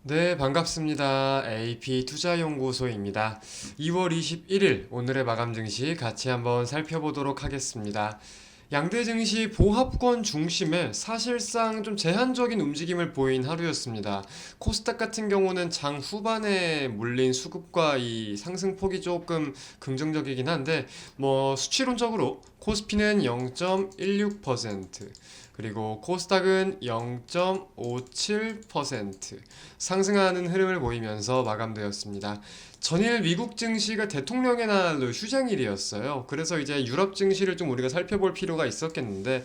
네, 반갑습니다. AP투자연구소입니다. 2월 21일 오늘의 마감 증시 같이 한번 살펴보도록 하겠습니다. 양대 증시 보합권 중심에 사실상 좀 제한적인 움직임을 보인 하루였습니다. 코스닥 같은 경우는 장 후반에 몰린 수급과 이 상승폭이 조금 긍정적이긴 한데 수치론적으로 코스피는 0.16%, 그리고 코스닥은 0.57% 상승하는 흐름을 보이면서 마감되었습니다. 전일 미국 증시가 대통령의 날로 휴장일이었어요. 그래서 이제 유럽 증시를 좀 우리가 살펴볼 필요가 있었겠는데,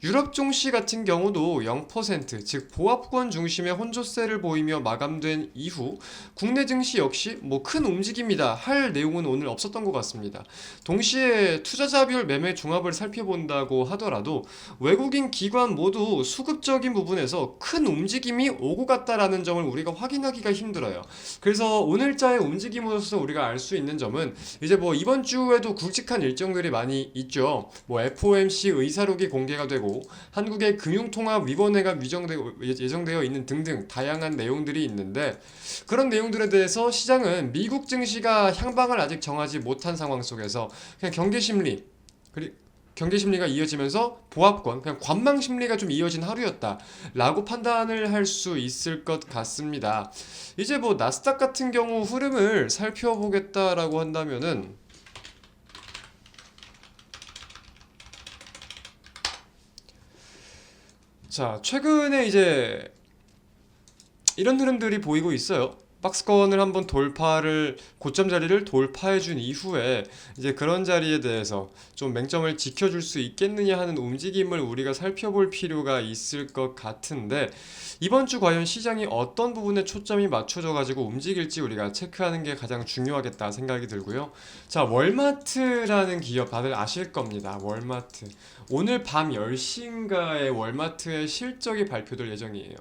유럽 증시 같은 경우도 0%, 즉 보합권 중심의 혼조세를 보이며 마감된 이후 국내 증시 역시 큰 움직임이다 할 내용은 오늘 없었던 것 같습니다. 동시에 투자자별 매매 종합을 살펴본다고 하더라도 외국인 기관 모두 수급적인 부분에서 큰 움직임이 오고 갔다라는 점을 우리가 확인하기가 힘들어요. 그래서 오늘자의 움직임으로서 우리가 알 수 있는 점은 이제 이번 주에도 굵직한 일정들이 많이 있죠. FOMC 의사록이 공개가 되고 한국의 금융통합위원회가 예정되어 있는 등등 다양한 내용들이 있는데, 그런 내용들에 대해서 시장은 미국 증시가 향방을 아직 정하지 못한 상황 속에서 그냥 경계 심리가 이어지면서 보합권, 그냥 관망 심리가 좀 이어진 하루였다라고 판단을 할 수 있을 것 같습니다. 이제 나스닥 같은 경우 흐름을 살펴보겠다라고 한다면은, 자, 최근에 이제 이런 흐름들이 보이고 있어요. 박스권을 한번 고점 자리를 돌파해준 이후에 이제 그런 자리에 대해서 좀 맹점을 지켜줄 수 있겠느냐 하는 움직임을 우리가 살펴볼 필요가 있을 것 같은데, 이번 주 과연 시장이 어떤 부분에 초점이 맞춰져 가지고 움직일지 우리가 체크하는 게 가장 중요하겠다 생각이 들고요. 자, 월마트라는 기업 다들 아실 겁니다. 월마트. 오늘 밤 10시인가에 월마트의 실적이 발표될 예정이에요.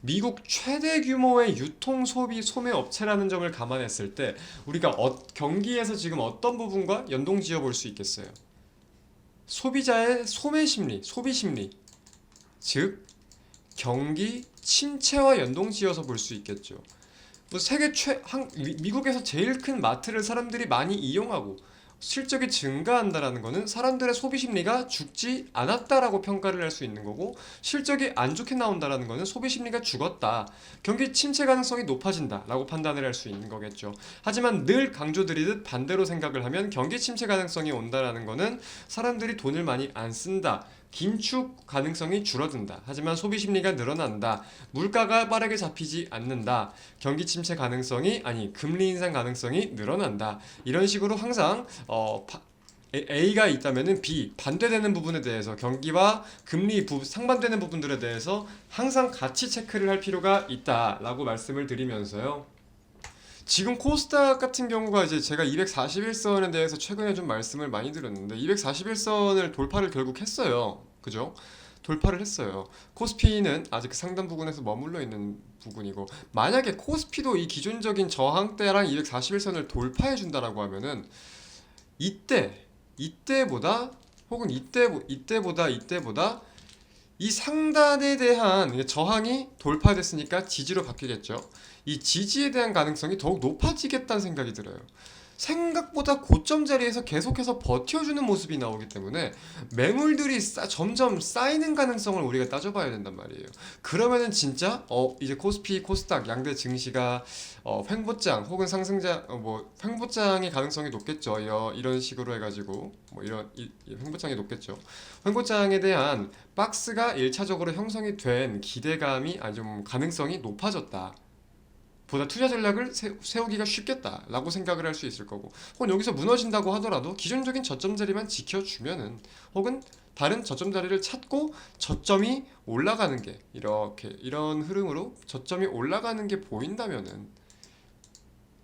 미국 최대 규모의 유통 소비 소매 업체라는 점을 감안했을 때 우리가 경기에서 지금 어떤 부분과 연동 지어 볼 수 있겠어요? 소비자의 소매 심리, 소비 심리, 즉 경기 침체와 연동 지어서 볼 수 있겠죠. 미국에서 제일 큰 마트를 사람들이 많이 이용하고 실적이 증가한다라는 거는 사람들의 소비 심리가 죽지 않았다라고 평가를 할 수 있는 거고, 실적이 안 좋게 나온다라는 거는 소비 심리가 죽었다, 경기 침체 가능성이 높아진다라고 판단을 할 수 있는 거겠죠. 하지만 늘 강조드리듯 반대로 생각을 하면 경기 침체 가능성이 온다라는 거는 사람들이 돈을 많이 안 쓴다, 긴축 가능성이 줄어든다, 하지만 소비 심리가 늘어난다, 물가가 빠르게 잡히지 않는다, 경기 침체 가능성이 금리 인상 가능성이 늘어난다, 이런 식으로 항상 A가 있다면은 B 반대되는 부분에 대해서, 경기와 상반되는 부분들에 대해서 항상 같이 체크를 할 필요가 있다라고 말씀을 드리면서요. 지금 코스닥 같은 경우가 이제 제가 241선에 대해서 최근에 좀 말씀을 많이 드렸는데 241선을 돌파를 결국 했어요. 그죠? 돌파를 했어요. 코스피는 아직 그 상단 부근에서 머물러 있는 부분이고, 만약에 코스피도 이 기존적인 저항대랑 241선을 돌파해 준다라고 하면은 이때보다 혹은 이때보다 이 상단에 대한 저항이 돌파됐으니까 지지로 바뀌겠죠. 이 지지에 대한 가능성이 더욱 높아지겠다는 생각이 들어요. 생각보다 고점 자리에서 계속해서 버텨주는 모습이 나오기 때문에 매물들이 점점 쌓이는 가능성을 우리가 따져봐야 된단 말이에요. 그러면은 진짜 이제 코스피, 코스닥 양대 증시가 횡보장 혹은 상승장, 횡보장의 가능성이 높겠죠. 이런 식으로 해가지고 횡보장이 높겠죠. 횡보장에 대한 박스가 1차적으로 형성이 된 기대감이 좀 가능성이 높아졌다, 보다 투자 전략을 세우기가 쉽겠다라고 생각을 할 수 있을 거고, 혹은 여기서 무너진다고 하더라도 기존적인 저점 자리만 지켜주면은, 혹은 다른 저점 자리를 찾고 저점이 올라가는 게, 이런 흐름으로 저점이 올라가는 게 보인다면은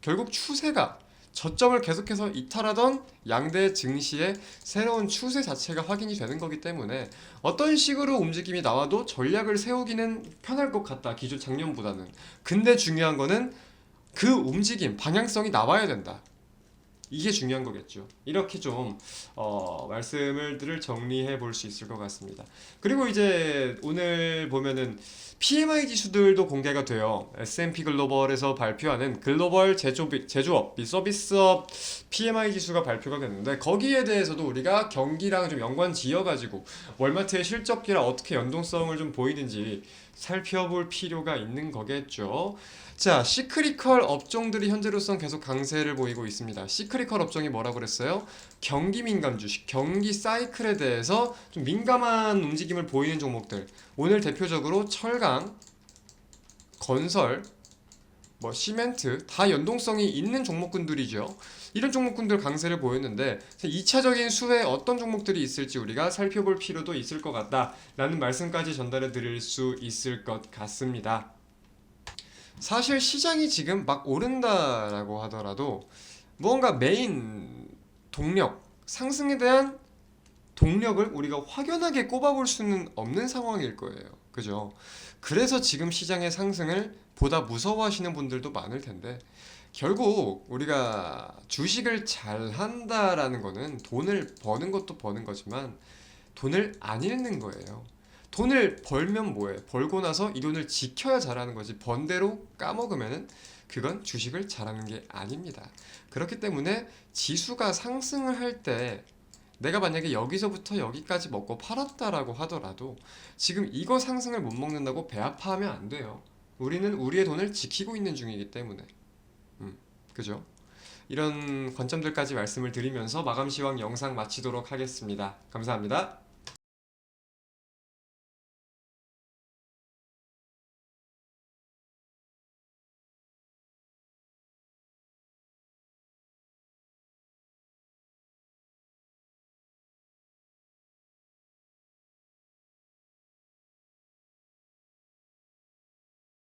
결국 추세가 저점을 계속해서 이탈하던 양대 증시의 새로운 추세 자체가 확인이 되는 거기 때문에 어떤 식으로 움직임이 나와도 전략을 세우기는 편할 것 같다, 기존 작년보다는. 근데 중요한 거는 그 움직임 방향성이 나와야 된다. 이게 중요한 거겠죠. 이렇게 좀 말씀을 정리해 볼 수 있을 것 같습니다. 그리고 이제 오늘 보면은 PMI 지수들도 공개가 돼요. S&P 글로벌에서 발표하는 글로벌 제조업, 이 서비스업 PMI 지수가 발표가 됐는데 거기에 대해서도 우리가 경기랑 좀 연관 지어가지고 월마트의 실적기랑 어떻게 연동성을 좀 보이는지 살펴볼 필요가 있는 거겠죠. 자, 시크리컬 업종들이 현재로선 계속 강세를 보이고 있습니다. 시크리컬 업종이 뭐라고 그랬어요? 경기 민감 주식, 경기 사이클에 대해서 좀 민감한 움직임을 보이는 종목들. 오늘 대표적으로 철강, 건설, 뭐 시멘트 다 연동성이 있는 종목군들이죠. 이런 종목군들 강세를 보였는데 2차적인 수혜에 어떤 종목들이 있을지 우리가 살펴볼 필요도 있을 것 같다라는 말씀까지 전달해 드릴 수 있을 것 같습니다. 사실 시장이 지금 막 오른다라고 하더라도 무언가 메인 동력, 상승에 대한 동력을 우리가 확연하게 꼽아볼 수는 없는 상황일 거예요. 그죠? 그래서 지금 시장의 상승을 보다 무서워하시는 분들도 많을 텐데 결국 우리가 주식을 잘 한다라는 거는 돈을 버는 것도 버는 거지만 돈을 안 잃는 거예요. 돈을 벌면 뭐해? 벌고 나서 이 돈을 지켜야 잘하는 거지. 번 대로 까먹으면은 그건 주식을 잘하는 게 아닙니다. 그렇기 때문에 지수가 상승을 할 때 내가 만약에 여기서부터 여기까지 먹고 팔았다라고 하더라도 지금 이거 상승을 못 먹는다고 배 아파하면 안 돼요. 우리는 우리의 돈을 지키고 있는 중이기 때문에. 그죠? 이런 관점들까지 말씀을 드리면서 마감 시황 영상 마치도록 하겠습니다. 감사합니다.